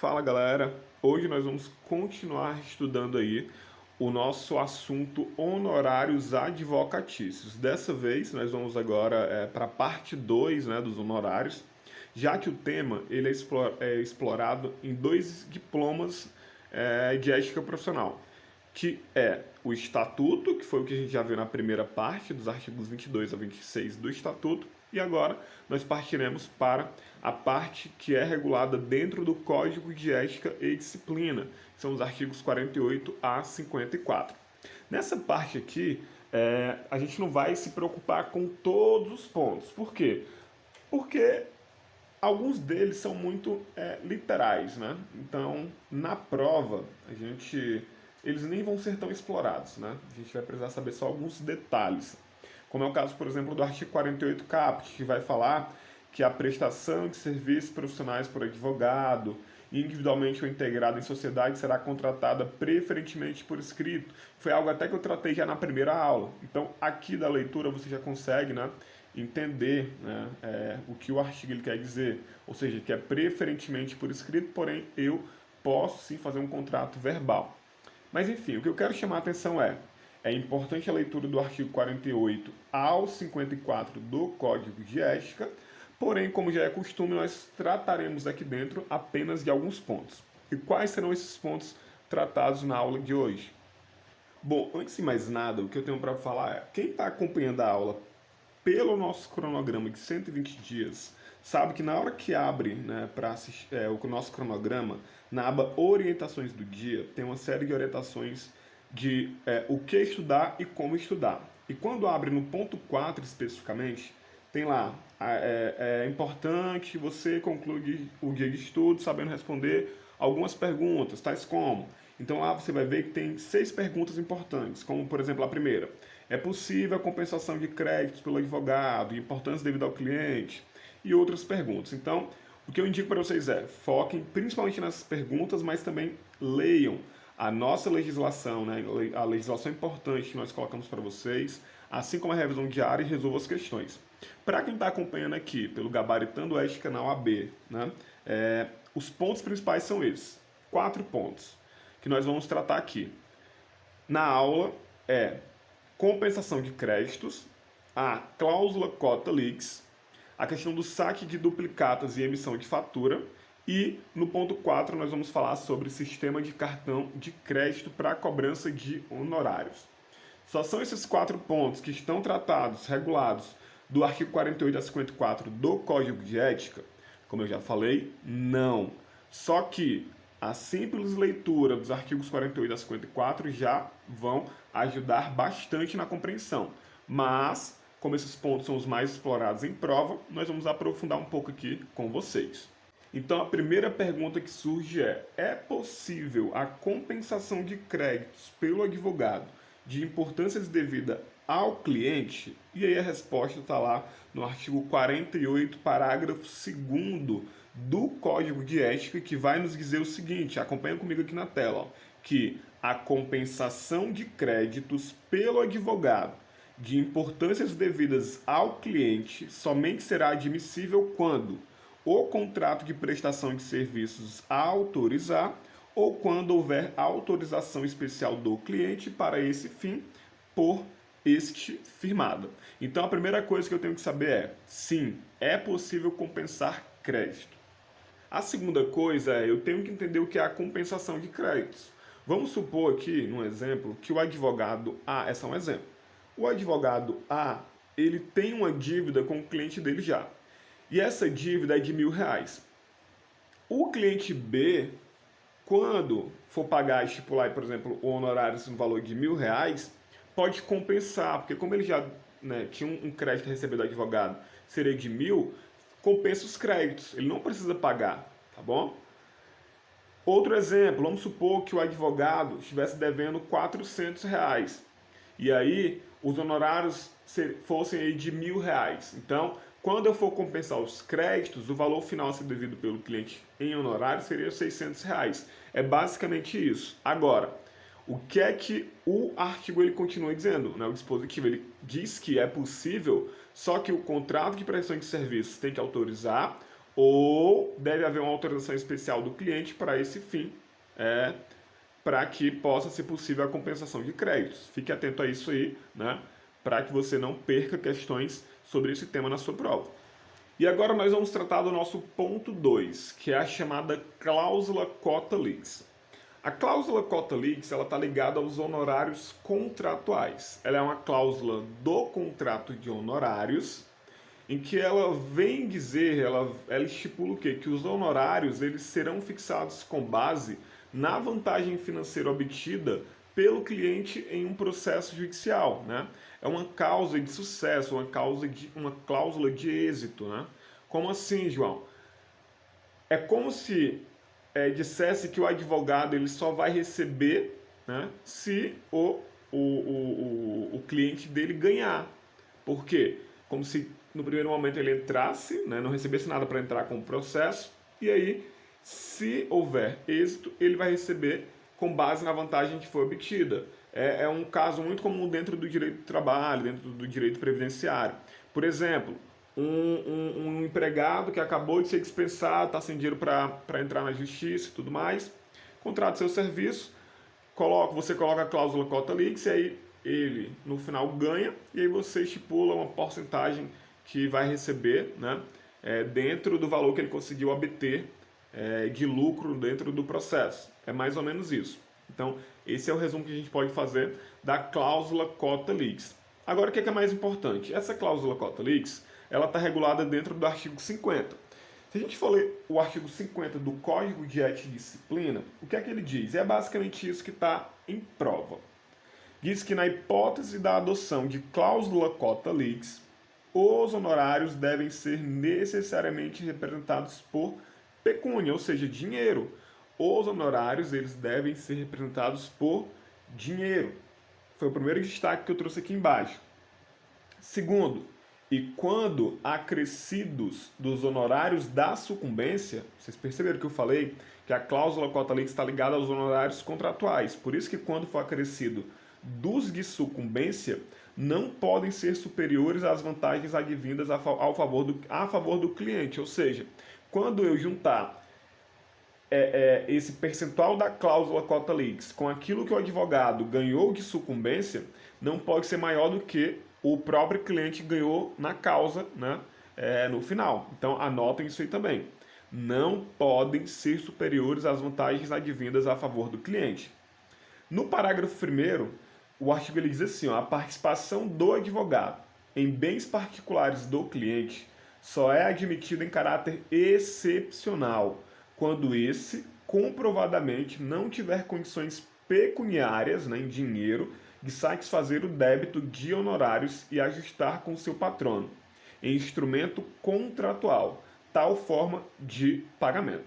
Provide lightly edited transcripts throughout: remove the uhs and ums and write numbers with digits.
Fala galera, hoje nós vamos continuar estudando aí o nosso assunto honorários advocatícios. Dessa vez nós vamos agora para a parte 2, né, dos honorários, já que o tema ele é explorado em dois diplomas de ética profissional, que é o Estatuto, que foi o que a gente já viu na primeira parte, dos artigos 22 a 26 do Estatuto, e agora nós partiremos para a parte que é regulada dentro do Código de Ética e Disciplina, que são os artigos 48 a 54. Nessa parte aqui, a gente não vai se preocupar com todos os pontos. Por quê? Porque alguns deles são muito literais, né? Então, na prova, eles nem vão ser tão explorados, né? A gente vai precisar saber só alguns detalhes. Como é o caso, por exemplo, do artigo 48 caput, que vai falar que a prestação de serviços profissionais por advogado, individualmente ou integrado em sociedade, será contratada preferentemente por escrito. Foi algo até que eu tratei já na primeira aula. Então, aqui da leitura você já consegue, né, entender, né, o que o artigo ele quer dizer. Ou seja, que é preferentemente por escrito, porém eu posso sim fazer um contrato verbal. Mas enfim, o que eu quero chamar a atenção é importante a leitura do artigo 48 ao 54 do Código de Ética, porém, como já é costume, nós trataremos aqui dentro apenas de alguns pontos. E quais serão esses pontos tratados na aula de hoje? Bom, antes de mais nada, o que eu tenho para falar é, quem está acompanhando a aula pelo nosso cronograma de 120 dias, sabe que na hora que abre, né, para assistir o nosso cronograma, na aba Orientações do Dia, tem uma série de orientações de o que estudar e como estudar. E quando abre no ponto 4 especificamente, tem lá, é importante você concluir o dia de estudo sabendo responder algumas perguntas, tais como. Então lá você vai ver que tem 6 perguntas importantes, como por exemplo a primeira. É possível a compensação de créditos pelo advogado, importância devido ao cliente e outras perguntas. Então, o que eu indico para vocês é foquem principalmente nessas perguntas, mas também leiam a nossa legislação, né? A legislação importante que nós colocamos para vocês, assim como a revisão diária e resolva as questões. Para quem está acompanhando aqui pelo Gabaritando Ética na OAB, né? Os pontos principais são esses, 4 pontos que nós vamos tratar aqui. Na aula compensação de créditos, a cláusula cota leaks, a questão do saque de duplicatas e emissão de fatura, e no ponto 4 nós vamos falar sobre sistema de cartão de crédito para cobrança de honorários. Só são esses 4 pontos que estão tratados, regulados, do artigo 48 a 54 do Código de Ética? Como eu já falei, não. Só que a simples leitura dos artigos 48 a 54 já vão ajudar bastante na compreensão. Mas, como esses pontos são os mais explorados em prova, nós vamos aprofundar um pouco aqui com vocês. Então, a primeira pergunta que surge é possível a compensação de créditos pelo advogado de importância devida ao cliente? E aí a resposta está lá no artigo 48, parágrafo 2º do Código de Ética, que vai nos dizer o seguinte, acompanha comigo aqui na tela, ó, que a compensação de créditos pelo advogado de importâncias devidas ao cliente somente será admissível quando o contrato de prestação de serviços autorizar ou quando houver autorização especial do cliente para esse fim por este firmada. Então a primeira coisa que eu tenho que saber é, sim, é possível compensar crédito. A segunda coisa é, eu tenho que entender o que é a compensação de créditos. Vamos supor aqui, num exemplo, que o advogado A, esse é um exemplo, o advogado A, ele tem uma dívida com o cliente dele já. E essa dívida é de R$1.000. O cliente B, quando for pagar, estipular, por exemplo, o honorário no valor de R$1.000, pode compensar, porque como ele já, né, tinha um crédito recebido do advogado, seria de 1.000, compensa os créditos, ele não precisa pagar, tá bom? Outro exemplo, vamos supor que o advogado estivesse devendo R$400, e aí os honorários fossem aí de R$1.000. Então, quando eu for compensar os créditos, o valor final a ser devido pelo cliente em honorário seria R$600. É basicamente isso. Agora, o que é que o artigo ele continua dizendo? Né? O dispositivo ele diz que é possível, só que o contrato de prestação de serviços tem que autorizar ou deve haver uma autorização especial do cliente para esse fim, para que possa ser possível a compensação de créditos. Fique atento a isso aí, né, para que você não perca questões sobre esse tema na sua prova. E agora nós vamos tratar do nosso ponto 2, que é a chamada cláusula cota leaks. A cláusula cota leaks está ligada aos honorários contratuais. Ela é uma cláusula do contrato de honorários, em que ela vem dizer, ela estipula o quê? Que os honorários eles serão fixados com base na vantagem financeira obtida pelo cliente em um processo judicial, né? É uma causa de sucesso, uma cláusula de êxito, né? Como assim, João? É como se dissesse que o advogado ele só vai receber, né, se o cliente dele ganhar. Por quê? Como se no primeiro momento ele entrasse, né, não recebesse nada para entrar com o processo, e aí, se houver êxito, ele vai receber com base na vantagem que foi obtida. É um caso muito comum dentro do direito do trabalho, dentro do direito previdenciário. Por exemplo, um empregado que acabou de ser dispensado, está sem dinheiro para entrar na justiça e tudo mais, contrata seu serviço, você coloca a cláusula cota leaks e aí ele no final ganha e aí você estipula uma porcentagem que vai receber, né, dentro do valor que ele conseguiu obter de lucro dentro do processo. É mais ou menos isso. Então, esse é o resumo que a gente pode fazer da cláusula cota leaks. Agora, o que é mais importante? Essa cláusula cota leaks, ela está regulada dentro do artigo 50. Se a gente for ler o artigo 50 do Código de Ética e Disciplina, o que é que ele diz? É basicamente isso que está em prova. Diz que na hipótese da adoção de cláusula cota leaks, os honorários devem ser necessariamente representados por pecúnia, ou seja, dinheiro. Os honorários eles devem ser representados por dinheiro. Foi o primeiro destaque que eu trouxe aqui embaixo. Segundo, e quando acrescidos dos honorários da sucumbência, vocês perceberam que eu falei que a cláusula cota leaks está ligada aos honorários contratuais. Por isso que quando for acrescido dos de sucumbência, não podem ser superiores às vantagens advindas a favor do cliente. Ou seja, quando eu juntar esse percentual da cláusula cota leaks com aquilo que o advogado ganhou de sucumbência, não pode ser maior do que o próprio cliente ganhou na causa, né, no final. Então anotem isso aí também. Não podem ser superiores às vantagens advindas a favor do cliente. No parágrafo 1º, o artigo ele diz assim, ó, a participação do advogado em bens particulares do cliente só é admitida em caráter excepcional quando esse comprovadamente não tiver condições pecuniárias, né, em dinheiro, de satisfazer o débito de honorários e ajustar com seu patrono, em instrumento contratual, tal forma de pagamento.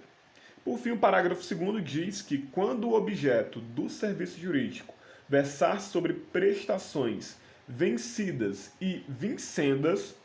Por fim, o parágrafo 2º diz que quando o objeto do serviço jurídico versar sobre prestações vencidas e vincendas,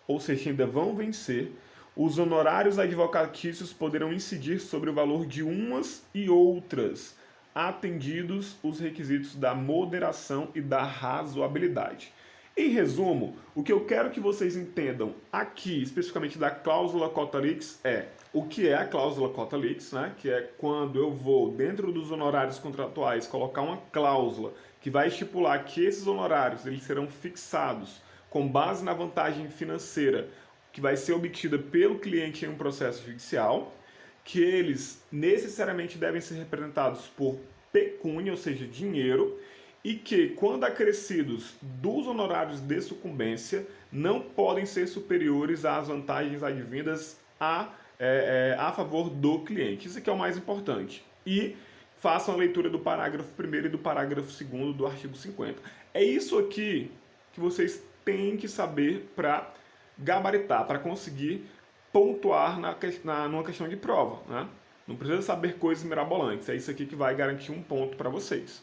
ou seja, ainda vão vencer, os honorários advocatícios poderão incidir sobre o valor de umas e outras, atendidos os requisitos da moderação e da razoabilidade. Em resumo, o que eu quero que vocês entendam aqui, especificamente da cláusula cota leaks, é o que é a cláusula cota leaks, né? Que é quando eu vou, dentro dos honorários contratuais, colocar uma cláusula que vai estipular que esses honorários eles serão fixados com base na vantagem financeira que vai ser obtida pelo cliente em um processo judicial, que eles necessariamente devem ser representados por pecúnia, ou seja, dinheiro, e que, quando acrescidos dos honorários de sucumbência, não podem ser superiores às vantagens advindas a favor do cliente. Isso aqui é o mais importante. E façam a leitura do parágrafo 1º e do parágrafo 2º do artigo 50. É isso aqui que vocês têm que saber para gabaritar, para conseguir pontuar numa questão de prova, né? Não precisa saber coisas mirabolantes, é isso aqui que vai garantir um ponto para vocês.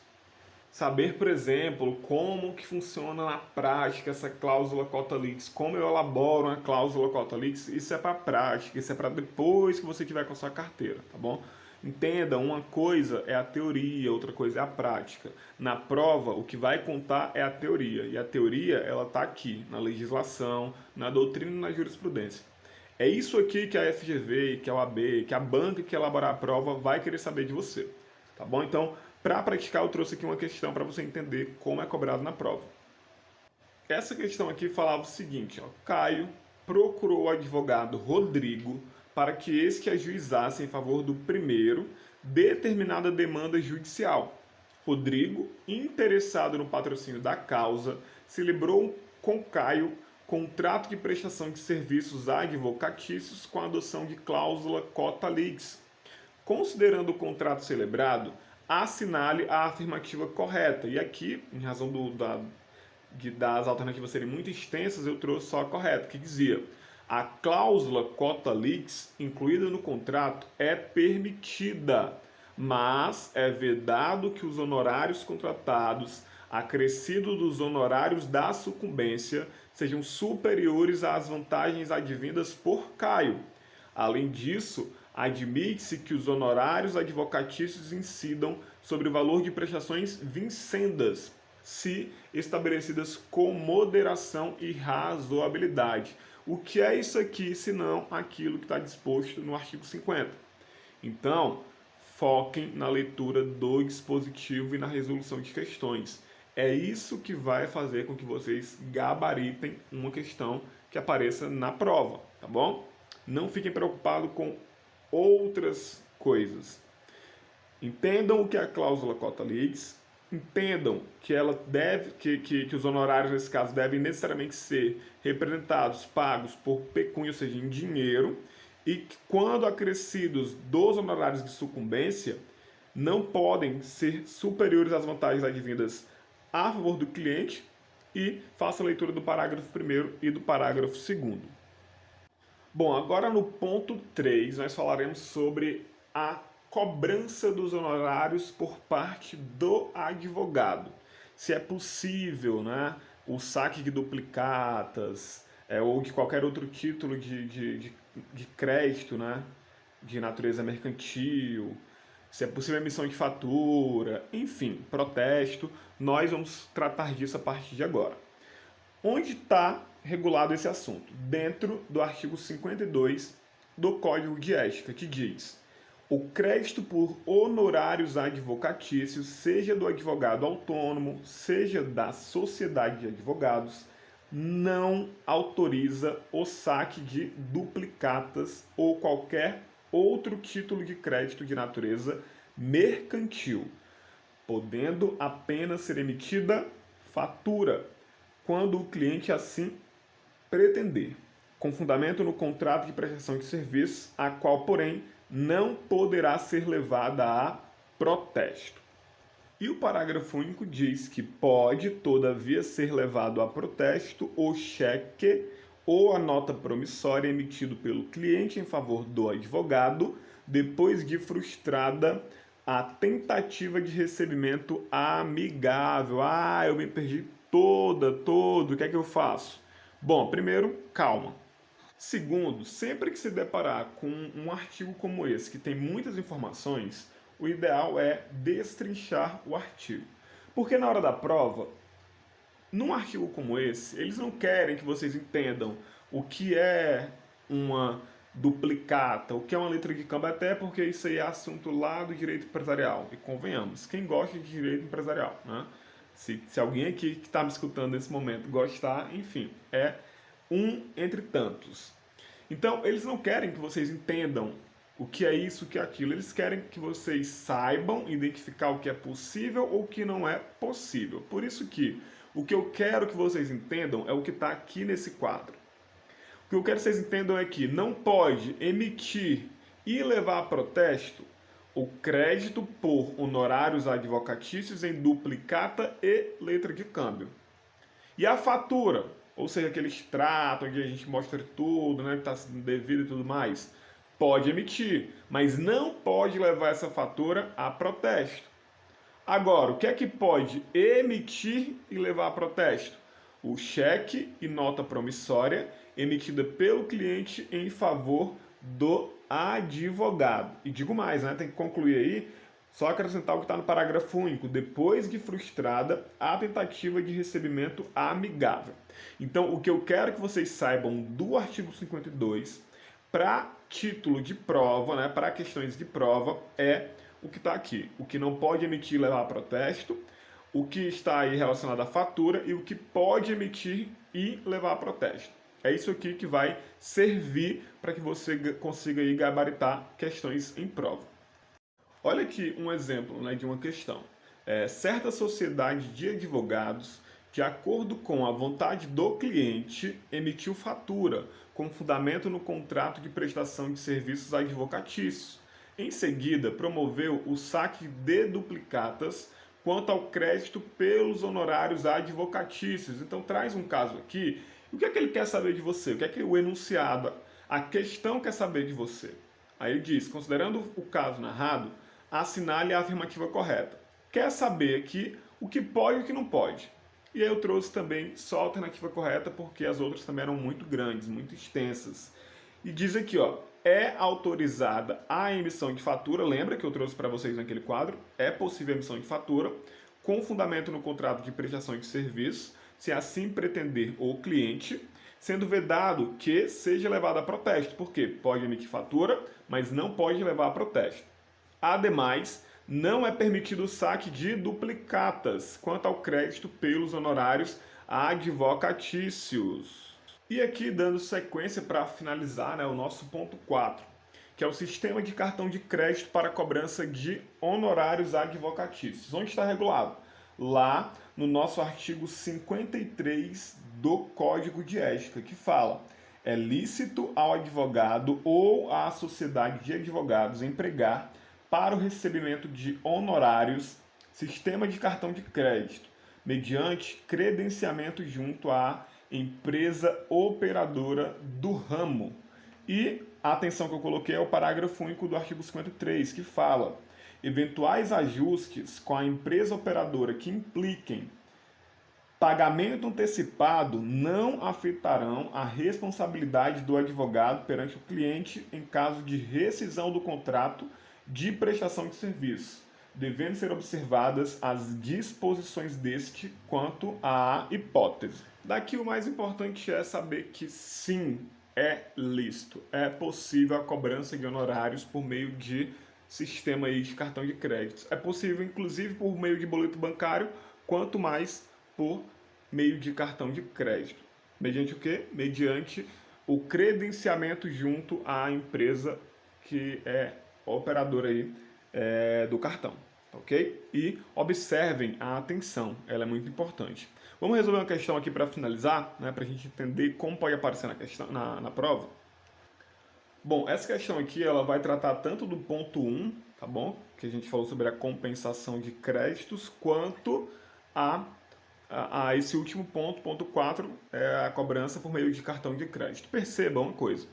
Saber, por exemplo, como que funciona na prática essa cláusula cota leaks, como eu elaboro uma cláusula cota leaks, isso é para prática, isso é para depois que você tiver com a sua carteira, tá bom? Entenda, uma coisa é a teoria, outra coisa é a prática. Na prova, o que vai contar é a teoria, e a teoria ela está aqui, na legislação, na doutrina e na jurisprudência. É isso aqui que a FGV, que a OAB, que a banca que elaborar a prova vai querer saber de você, tá bom? Então, para praticar, eu trouxe aqui uma questão para você entender como é cobrado na prova. Essa questão aqui falava o seguinte, ó, Caio procurou o advogado Rodrigo para que este ajuizasse em favor do primeiro determinada demanda judicial. Rodrigo, interessado no patrocínio da causa, celebrou com Caio contrato de prestação de serviços advocatícios com a adoção de cláusula cota lex. Considerando o contrato celebrado, assinale a afirmativa correta. E aqui, em razão das alternativas serem muito extensas, eu trouxe só a correta, que dizia: a cláusula cota lex incluída no contrato é permitida, mas é vedado que os honorários contratados, acrescido dos honorários da sucumbência, sejam superiores às vantagens advindas por Caio. Além disso, admite-se que os honorários advocatícios incidam sobre o valor de prestações vincendas, se estabelecidas com moderação e razoabilidade. O que é isso aqui, senão aquilo que está disposto no artigo 50? Então, foquem na leitura do dispositivo e na resolução de questões. É isso que vai fazer com que vocês gabaritem uma questão que apareça na prova, tá bom? Não fiquem preocupados com outras coisas. Entendam o que é a cláusula cota lex, entendam que ela deve, que os honorários nesse caso devem necessariamente ser representados, pagos por pecúnia, ou seja, em dinheiro, e que quando acrescidos dos honorários de sucumbência, não podem ser superiores às vantagens advindas a favor do cliente, e faça a leitura do parágrafo 1º e do parágrafo 2º. Bom, agora no ponto 3 nós falaremos sobre a cobrança dos honorários por parte do advogado. Se é possível, né, o saque de duplicatas ou de qualquer outro título de crédito, né, de natureza mercantil, se é possível a emissão de fatura, enfim, protesto, nós vamos tratar disso a partir de agora. Onde está regulado esse assunto? Dentro do artigo 52 do Código de Ética, que diz: o crédito por honorários advocatícios, seja do advogado autônomo, seja da sociedade de advogados, não autoriza o saque de duplicatas ou qualquer outro título de crédito de natureza mercantil, podendo apenas ser emitida fatura, quando o cliente assim pretender, com fundamento no contrato de prestação de serviços, a qual, porém, não poderá ser levada a protesto. E o parágrafo único diz que pode, todavia, ser levado a protesto o cheque ou a nota promissória emitido pelo cliente em favor do advogado, depois de frustrada a tentativa de recebimento amigável. Ah, eu me perdi todo, o que é que eu faço? Bom, primeiro, calma. Segundo, sempre que se deparar com um artigo como esse, que tem muitas informações, o ideal é destrinchar o artigo. Porque na hora da prova, num artigo como esse, eles não querem que vocês entendam o que é uma duplicata, o que é uma letra de câmbio, até porque isso aí é assunto lá do direito empresarial. E convenhamos, quem gosta de direito empresarial, né? Se alguém aqui que está me escutando nesse momento gostar, enfim, é um entre tantos. Então, eles não querem que vocês entendam o que é isso, o que é aquilo. Eles querem que vocês saibam identificar o que é possível ou o que não é possível. Por isso que o que eu quero que vocês entendam é o que está aqui nesse quadro. O que eu quero que vocês entendam é que não pode emitir e levar a protesto o crédito por honorários advocatícios em duplicata e letra de câmbio. E a fatura, ou seja, aquele extrato onde a gente mostra tudo, né, que está devido e tudo mais, pode emitir, mas não pode levar essa fatura a protesto. Agora, o que é que pode emitir e levar a protesto? O cheque e nota promissória emitida pelo cliente em favor do advogado. E digo mais, né? Tem que concluir aí, só acrescentar o que está no parágrafo único, depois de frustrada a tentativa de recebimento amigável. Então, o que eu quero que vocês saibam do artigo 52 para título de prova, né, para questões de prova, é o que está aqui. O que não pode emitir e levar a protesto, o que está aí relacionado à fatura e o que pode emitir e levar a protesto. É isso aqui que vai servir para que você consiga aí gabaritar questões em prova. Olha aqui um exemplo, né, de uma questão. Certa sociedade de advogados, de acordo com a vontade do cliente, emitiu fatura com fundamento no contrato de prestação de serviços advocatícios. Em seguida, promoveu o saque de duplicatas quanto ao crédito pelos honorários advocatícios. Então traz um caso aqui. O que é que ele quer saber de você? O que é que o enunciado, a questão quer saber de você? Aí ele diz, considerando o caso narrado, assinale a afirmativa correta. Quer saber aqui o que pode e o que não pode. E aí eu trouxe também só a alternativa correta, porque as outras também eram muito grandes, muito extensas. E diz aqui, ó, é autorizada a emissão de fatura, lembra que eu trouxe para vocês naquele quadro? É possível a emissão de fatura, com fundamento no contrato de prestação de serviço, se assim pretender o cliente, sendo vedado que seja levado a protesto, porque pode emitir fatura, mas não pode levar a protesto. Ademais, não é permitido o saque de duplicatas quanto ao crédito pelos honorários advocatícios. E aqui, dando sequência para finalizar, né, o nosso ponto 4, que é o sistema de cartão de crédito para cobrança de honorários advocatícios. Onde está regulado? Lá no nosso artigo 53 do Código de Ética, que fala: é lícito ao advogado ou à sociedade de advogados empregar para o recebimento de honorários sistema de cartão de crédito, mediante credenciamento junto à empresa operadora do ramo. E a atenção que eu coloquei é o parágrafo único do artigo 53, que fala: eventuais ajustes com a empresa operadora que impliquem pagamento antecipado não afetarão a responsabilidade do advogado perante o cliente em caso de rescisão do contrato de prestação de serviço, devendo ser observadas as disposições deste quanto à hipótese. Daqui o mais importante é saber que sim, é lícito, é possível a cobrança de honorários por meio de sistema aí de cartão de crédito. É possível, inclusive, por meio de boleto bancário, quanto mais por meio de cartão de crédito. Mediante o quê? Mediante o credenciamento junto à empresa que é operadora aí do cartão, ok? E observem a atenção, ela é muito importante. Vamos resolver uma questão aqui para finalizar, né, para a gente entender como pode aparecer na questão, na prova. Bom, essa questão aqui ela vai tratar tanto do ponto 1, tá bom? Que a gente falou sobre a compensação de créditos, quanto a esse último ponto, ponto 4, é a cobrança por meio de cartão de crédito. Percebam uma coisa,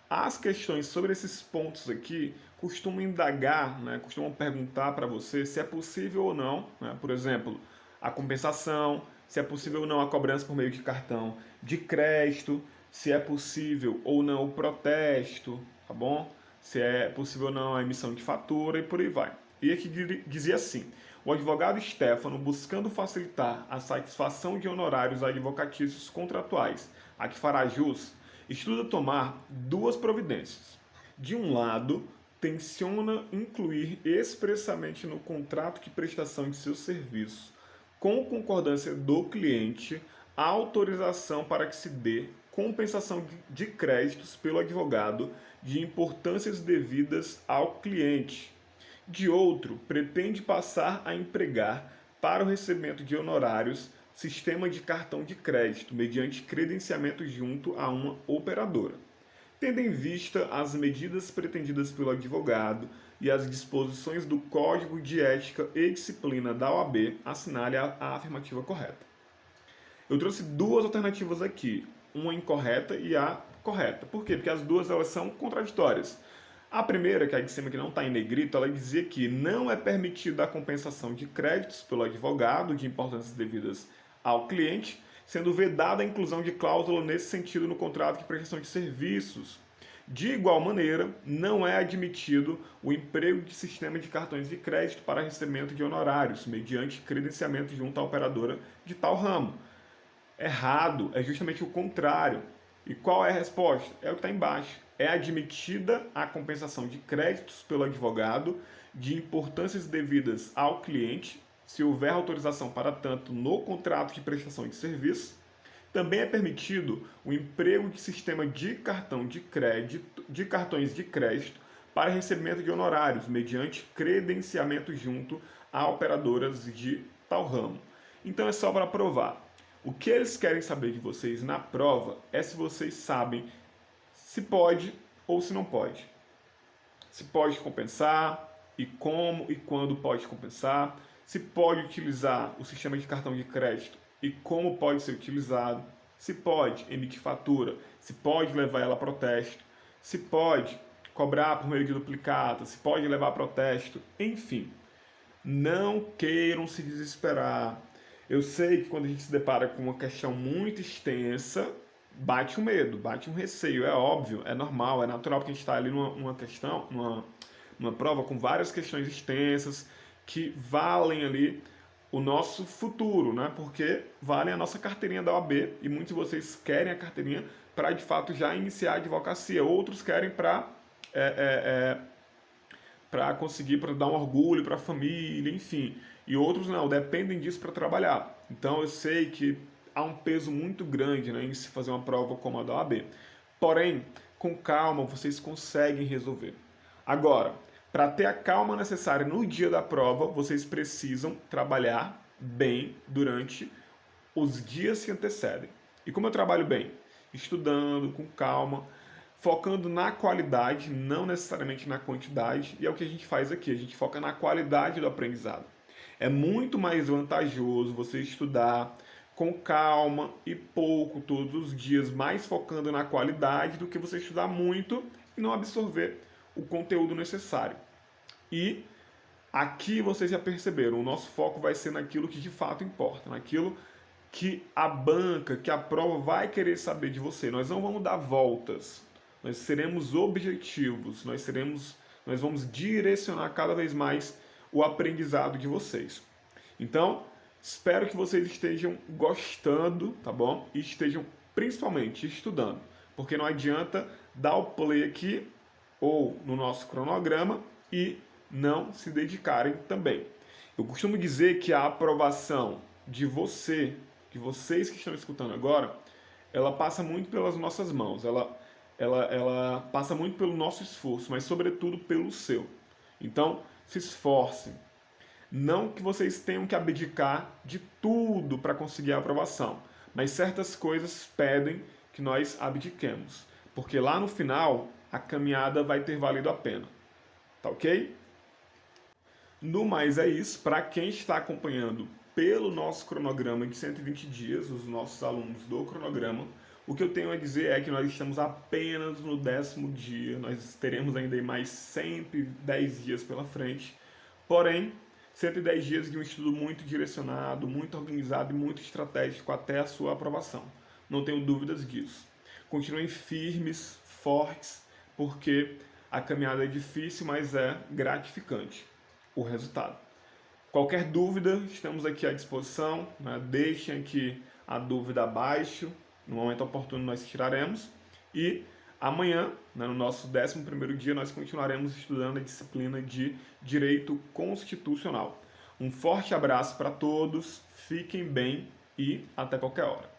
as questões sobre esses pontos aqui costumam indagar, né, costumam perguntar para você se é possível ou não, né, por exemplo, a compensação, se é possível ou não a cobrança por meio de cartão de crédito, se é possível ou não o protesto, tá bom? Se é possível ou não a emissão de fatura e por aí vai. E aqui dizia assim: o advogado Stefano, buscando facilitar a satisfação de honorários advocatícios contratuais a que fará jus, estuda tomar duas providências. De um lado, tenciona incluir expressamente no contrato de prestação de seus serviços, com concordância do cliente, a autorização para que se dê compensação de créditos pelo advogado de importâncias devidas ao cliente. De outro, pretende passar a empregar para o recebimento de honorários sistema de cartão de crédito, mediante credenciamento junto a uma operadora. Tendo em vista as medidas pretendidas pelo advogado e as disposições do Código de Ética e Disciplina da OAB, assinale a afirmativa correta. Eu trouxe duas alternativas aqui, uma incorreta e a correta. Por quê? Porque as duas elas são contraditórias. A primeira, que é a de cima que não está em negrito, ela dizia que não é permitida a compensação de créditos pelo advogado de importâncias devidas ao cliente, sendo vedada a inclusão de cláusula nesse sentido no contrato de prestação de serviços. De igual maneira, não é admitido o emprego de sistema de cartões de crédito para recebimento de honorários, mediante credenciamento junto à operadora de tal ramo. Errado, é justamente o contrário. E qual é a resposta? É o que está embaixo. É admitida a compensação de créditos pelo advogado, de importâncias devidas ao cliente, se houver autorização para tanto no contrato de prestação de serviço. Também é permitido o emprego de sistema de cartão de crédito, de cartões de crédito para recebimento de honorários, mediante credenciamento junto a operadoras de tal ramo. Então é só para provar. O que eles querem saber de vocês na prova é se vocês sabem se pode ou se não pode. Se pode compensar e como e quando pode compensar. Se pode utilizar o sistema de cartão de crédito e como pode ser utilizado. Se pode emitir fatura, se pode levar ela a protesto, se pode cobrar por meio de duplicata, se pode levar a protesto, enfim. Não queiram se desesperar. Eu sei que quando a gente se depara com uma questão muito extensa, bate um medo, bate um receio, é óbvio, é normal, é natural, porque a gente está ali numa questão, numa prova com várias questões extensas que valem ali o nosso futuro, né? Porque valem a nossa carteirinha da OAB e muitos de vocês querem a carteirinha para de fato já iniciar a advocacia, outros querem para conseguir, para dar um orgulho para a família, enfim. E outros não, dependem disso para trabalhar. Então eu sei que há um peso muito grande, né, em se fazer uma prova como a da OAB. Porém, com calma, vocês conseguem resolver. Agora, para ter a calma necessária no dia da prova, vocês precisam trabalhar bem durante os dias que antecedem. E como eu trabalho bem? Estudando, com calma, focando na qualidade, não necessariamente na quantidade, e é o que a gente faz aqui, a gente foca na qualidade do aprendizado. É muito mais vantajoso você estudar com calma e pouco todos os dias, mais focando na qualidade do que você estudar muito e não absorver o conteúdo necessário. E aqui vocês já perceberam, o nosso foco vai ser naquilo que de fato importa, naquilo que a banca, que a prova vai querer saber de você. Nós não vamos dar voltas, nós seremos objetivos, nós vamos direcionar cada vez mais o aprendizado de vocês. Então, espero que vocês estejam gostando, tá bom? E estejam principalmente estudando, porque não adianta dar o play aqui ou no nosso cronograma e não se dedicarem também. Eu costumo dizer que a aprovação de vocês que estão escutando agora, ela passa muito pelas nossas mãos, ela passa muito pelo nosso esforço, mas sobretudo pelo seu. Então, se esforcem. Não que vocês tenham que abdicar de tudo para conseguir a aprovação, mas certas coisas pedem que nós abdiquemos, porque lá no final a caminhada vai ter valido a pena. Tá ok? No mais é isso. Para quem está acompanhando pelo nosso cronograma de 120 dias, os nossos alunos do cronograma, o que eu tenho a dizer é que nós estamos apenas no 10º dia, nós teremos ainda mais 110 dias pela frente, porém, 110 dias de um estudo muito direcionado, muito organizado e muito estratégico até a sua aprovação. Não tenho dúvidas disso. Continuem firmes, fortes, porque a caminhada é difícil, mas é gratificante o resultado. Qualquer dúvida, estamos aqui à disposição, né? Deixem aqui a dúvida abaixo, no momento oportuno nós tiraremos. E amanhã, né, no nosso 11º dia, nós continuaremos estudando a disciplina de Direito Constitucional. Um forte abraço para todos, fiquem bem e até qualquer hora.